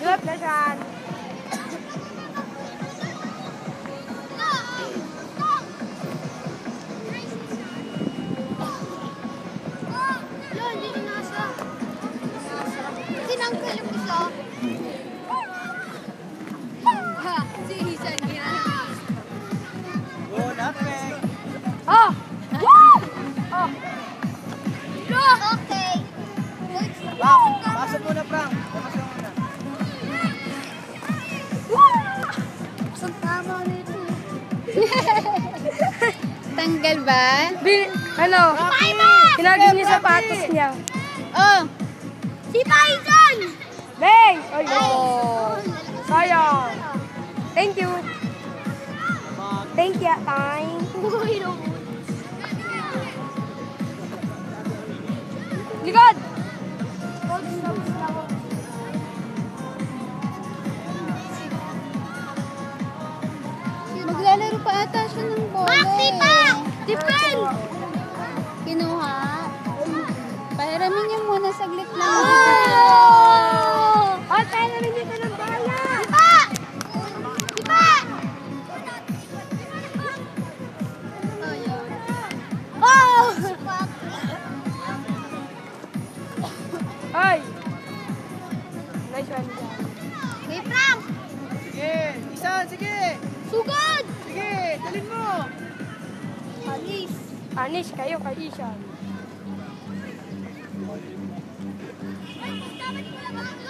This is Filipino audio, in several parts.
Good, Lashan. Tinanggal yung isa. Si Isan yan. Good, okay. Oh! Woo! Oh! Okay. Pasok muna, Frank. Pasok muna. Tama nito. Tanggal ba? Ano? Kinagin niya sapatos niya. Oh. Si Tyson! Bang! Ay, oh. Sayang. Thank you. Thank you, time. Likod! Maglalaro pa ata siya ng bola. Defend! Kinuha. Pahiramin niya muna saglit lang. Oh, pahiramin dito ng bola. Diba? Oh! Ay! Nice one. Hey, Frank! Sige, Isan, sige. Sugod! Sige, dalhin mo. Alis. Anis kayo kay Ishan.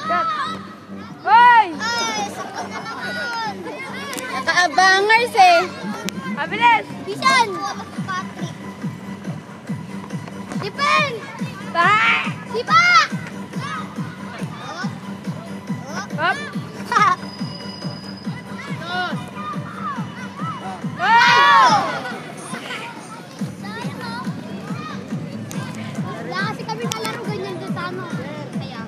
Cut! Hoy! Ay, sakot na naman. Nakaabangers eh. Abilis! Bisan! Defend! Ah! Diba? Up! Wala kasi kami kalaro ganyan doon sa ano. Kaya.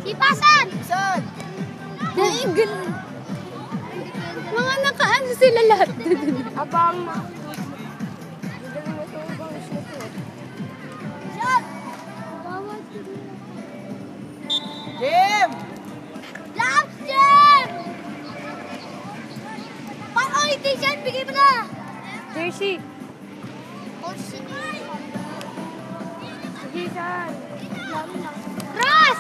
Sipasan! Isan. Naigil. Mga nakaano sila lahat. Abang! Shot! Jim! Last Jam! Pang-oy, Tishan, bigay mo na! Jersey! Oh, sige. Sige, Ishan! Cross!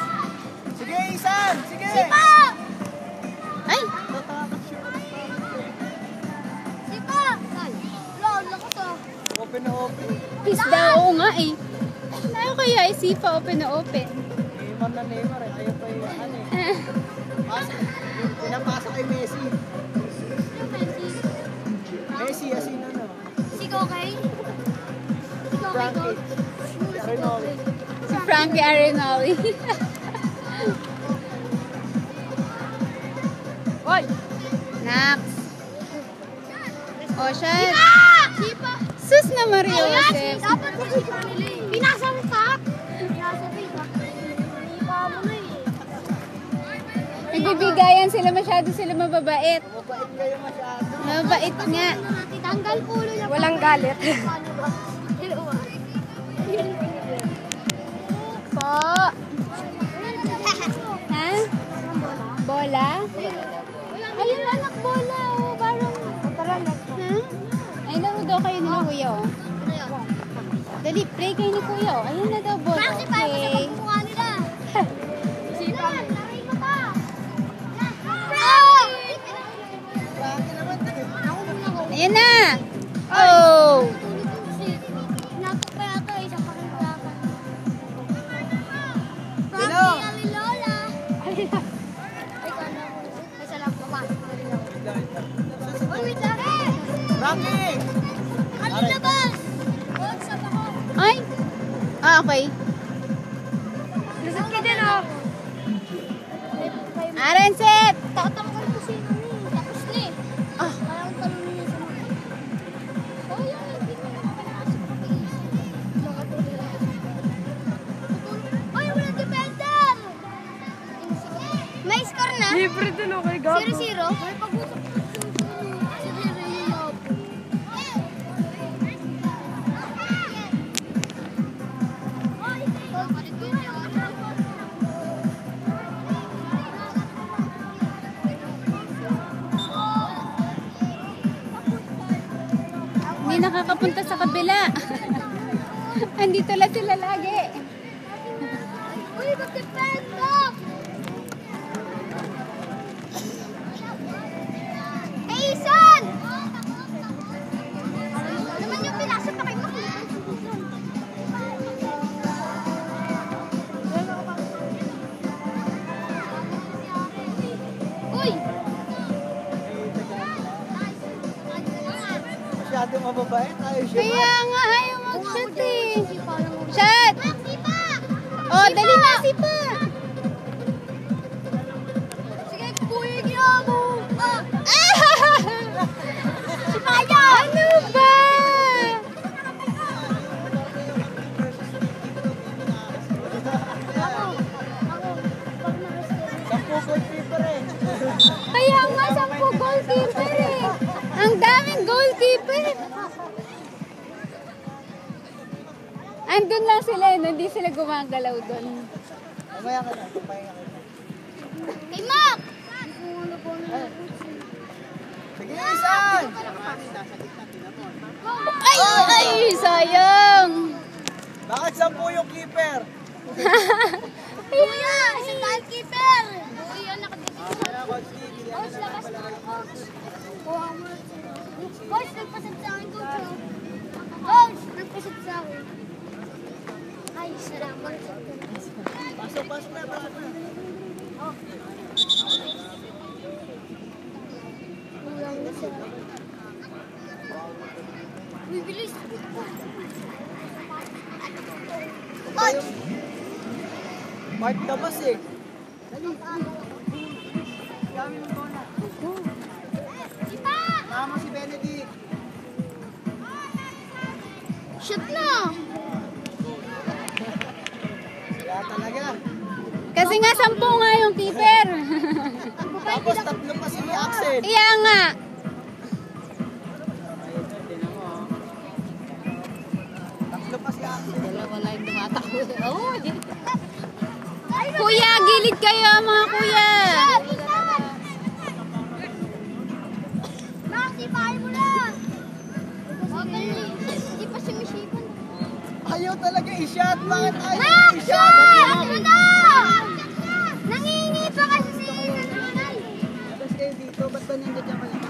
Sige, Isan. Sige. Sipa! Ay! Sipa! Ay, wala ko to. Open na open. Peace daw, oo nga eh. Ayaw kaya eh, Sipa, open na open. Neymar na Neymar eh. Ayaw pa yung ano eh. Pinapasa kay Messi. Messi, asin ano. Sigaw kay? Sigaw kay Frankie. Arnoldi. Si Frankie Arenoli. Hoy! Nax. O, shot. Sipa! Sus na Mario Joseph. Dapat ko sipa nila eh. Pinasa mo pa? Pinasa mo pa. Sipa mo na eh. Nagbibigayan sila masyado, sila mababait. Mabait kayo masyado. Mabait nga. Tanggal ulo na. Walang galit. Po. Ha? Bola? Ayun anak bola. Oh, parang. Tara, next one. Ha? Ay, laro daw kayo nila kuya. Oh. Dali, play kayo ni kuya. Oh. Ayun na daw bola. Okay. Ayan na! Oh! Frankie! Ay! Ah, okay. Lusot ka din, oh! Aren, set! Tatawagan ko si Nani. Tapos na eh. Ah. Parang talon niya. 0-0? May pag-usap. Hindi nakakapunta sa kabila. Andito lang sila lagi. Uy, mag-defend mo! Hey, Isan! Naman yung pinasa pa kay Mak. Uy! Masyado mababait. Ayaw siya. Kaya nga, ayaw mag-shoot eh. Shot! Oh, dali na, sipa! Sige, kuya niyo mo! Si Maya! Ano ba? Sampu goalkeeper eh. Kaya nga, 10 goalkeeper eh. Ang daming goalkeeper. Andun lang sila, hindi sila gumagalaw doon. Mamaya ka na. Papahinga ka na. Kay Mak! Sige, Isan! Ay, sayang. Bakit sampu yung keeper? Kuya! Si goalkeeper! Kuya, nakadikit. Kaya Coach Lee, bigyan Coach, na lang labas pala mo, ng Coach. Coach, nagpasad sa akin, Coach. Coach, nagpasad sa akin. Ay, salamat. Pasok, pasok na, pasok na. Kulang na siya. Uy, bilis. Coach! Mark Dabas eh. Dami ng bola. Ipa! Tama si Benedict. Shoot na! Kaya talaga. Kasi nga 10 nga yung keeper. Tapos tatlo pa si Axel. Kaya nga. Tatlo pa si Axel. Wala yung tumatakbo. Oh, kuya, gilid kayo mga kuya. Nakasipahin mo na! Hindi pa sumisipan. Ayaw talaga i-shot. Bakit ayaw Max! i-shot? Ano na? Nangingi pa kasi si Isan. Labas kayo dito. Ba't ba nandiyan ka lang?